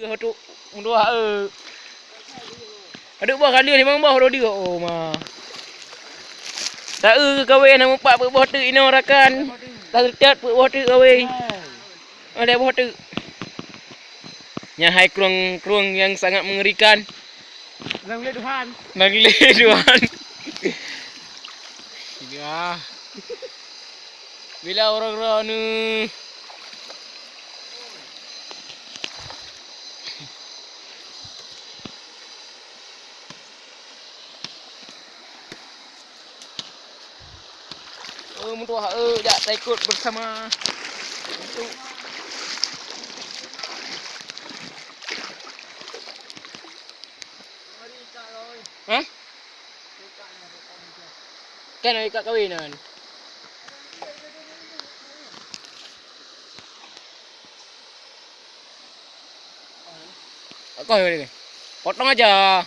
Hotuk munduh Aduk bah kali ni mang bah dia. Oh mah. Tak kahwin nama pak buat tu ino rakan. Tak tertiat buat tu kahwin. Ada buat tu. Nyahai krueng yang sangat mengerikan. Nang le Tuhan. Nang le Tuhan. Ya. Bila orang-orang ni muntuh jak tak ikut bersama untuk hah? Kan ada ikat kawinan. Kau ni. Potong aja.